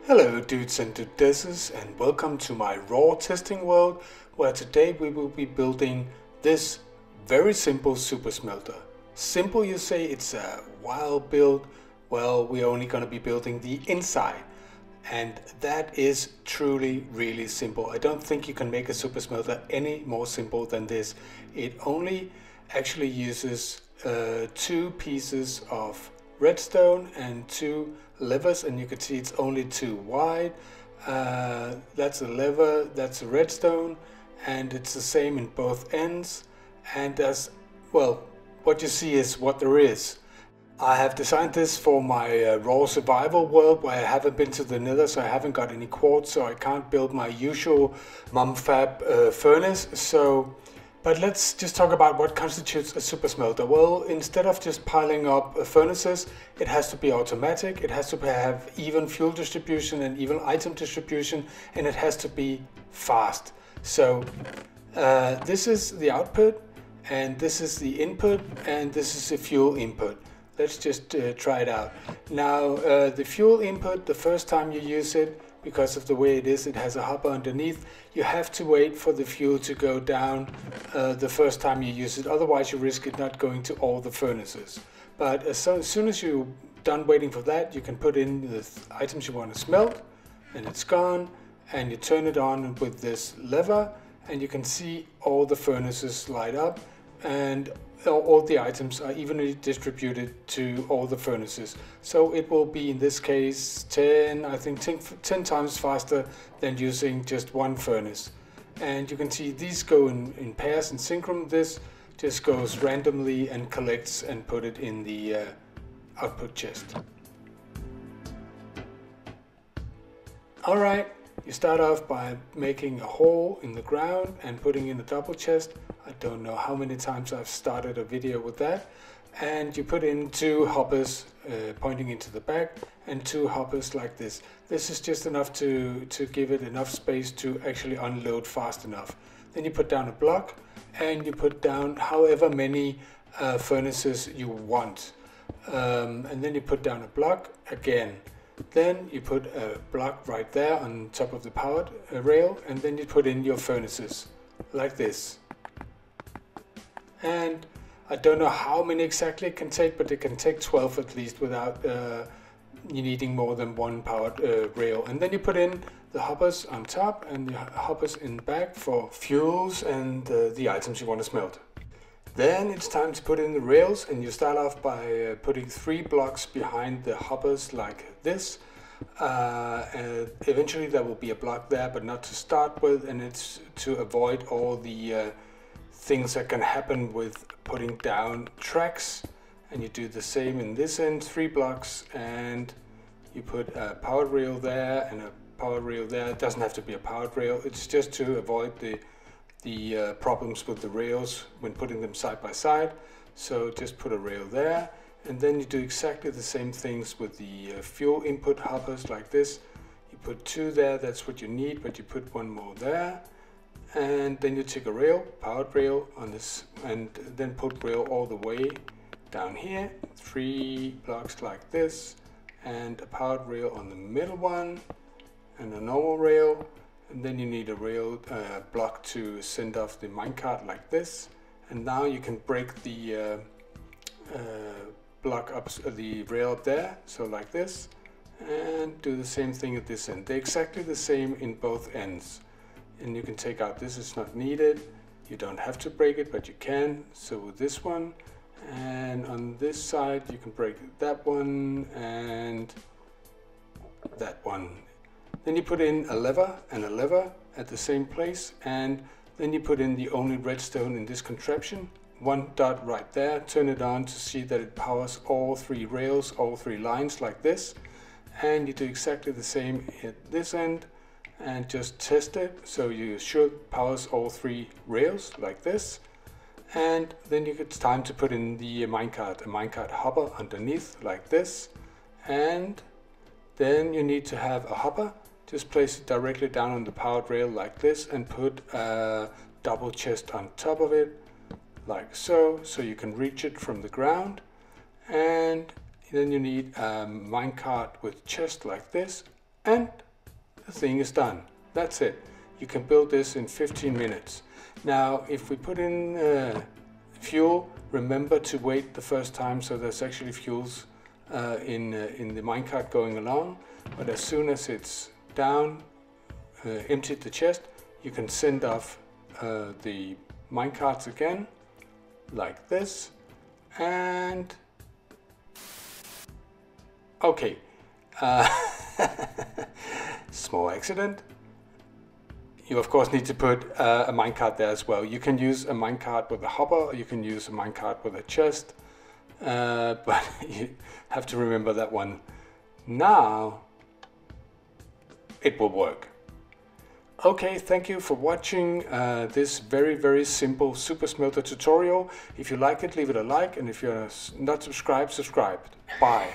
Hello dudes and dudesses, and welcome to my raw testing world, where today we will be building this very simple super smelter. Simple, you say? It's a wild build. Well, we're only going to be building the inside, and that is truly really simple. I don't think you can make a super smelter any more simple than this. It only actually uses two pieces of redstone and two levers, and you can see it's only two wide. That's a lever, that's a redstone, and it's the same in both ends. And as well, what you see is what there is. I have designed this for my raw survival world, where I haven't been to the Nether, so I haven't got any quartz, so I can't build my usual MineTheFab furnace. But let's just talk about what constitutes a super smelter. Well, instead of just piling up furnaces, it has to be automatic, it has to have even fuel distribution and even item distribution, and it has to be fast. So this is the output, and this is the input, and this is the fuel input. Let's just try it out. Now, the fuel input, the first time you use it, because of the way it is, it has a hopper underneath. You have to wait for the fuel to go down the first time you use it. Otherwise, you risk it not going to all the furnaces. But as soon as you're done waiting for that, you can put in the items you want to smelt, and it's gone. And you turn it on with this lever, and you can see all the furnaces light up, and all the items are evenly distributed to all the furnaces. So it will be, in this case, 10 times faster than using just one furnace. And you can see these go in pairs and synchron. This just goes randomly and collects and put it in the output chest. Alright, you start off by making a hole in the ground and putting in a double chest. I don't know how many times I've started a video with that. And you put in two hoppers pointing into the back, and two hoppers like this. This is just enough to give it enough space to actually unload fast enough. Then you put down a block, and you put down however many furnaces you want. And then you put down a block again. Then you put a block right there on top of the powered rail, and then you put in your furnaces like this. And I don't know how many exactly it can take, but it can take 12 at least without you needing more than one powered rail. And then you put in the hoppers on top and the hoppers in the back for fuels and the items you want to smelt. Then it's time to put in the rails, and you start off by putting 3 blocks behind the hoppers like this. And eventually there will be a block there, but not to start with, and it's to avoid all the things that can happen with putting down tracks. And you do the same in this end, 3 blocks, and you put a powered rail there and a powered rail there. It doesn't have to be a powered rail, it's just to avoid the problems with the rails when putting them side by side. So just put a rail there, and then you do exactly the same things with the fuel input hoppers like this. You put 2 there, that's what you need, but you put 1 more there. And then you take a rail, powered rail on this, and then put rail all the way down here, 3 blocks like this, and a powered rail on the middle one, and a normal rail. And then you need a rail block to send off the minecart like this. And now you can break the block up, the rail up there, so like this, and do the same thing at this end. They're exactly the same in both ends. And you can take out this, is not needed. You don't have to break it, but you can. So with this one, and on this side you can break that one and that one. Then you put in a lever and a lever at the same place, and then you put in the only redstone in this contraption. 1 dot right there, turn it on to see that it powers all 3 rails, all 3 lines like this. And you do exactly the same at this end, and just test it, so you should powers all 3 rails like this. And then it's time to put in the minecart, a minecart hopper underneath like this. And then you need to have a hopper. Just place it directly down on the powered rail like this, and put a double chest on top of it like so you can reach it from the ground. And then you need a minecart with chest like this, and the thing is done. That's it. You can build this in 15 minutes. Now, if we put in fuel, remember to wait the first time so there's actually fuels in the minecart going along. But as soon as it's down, emptied the chest, you can send off the minecarts again, like this. And okay, small accident. You of course need to put a minecart there as well. You can use a minecart with a hopper, or you can use a minecart with a chest, but you have to remember that one. Now it will work. Okay, thank you for watching this very simple super smelter tutorial. If you like it, leave it a like, and if you're not subscribed, subscribe. Bye.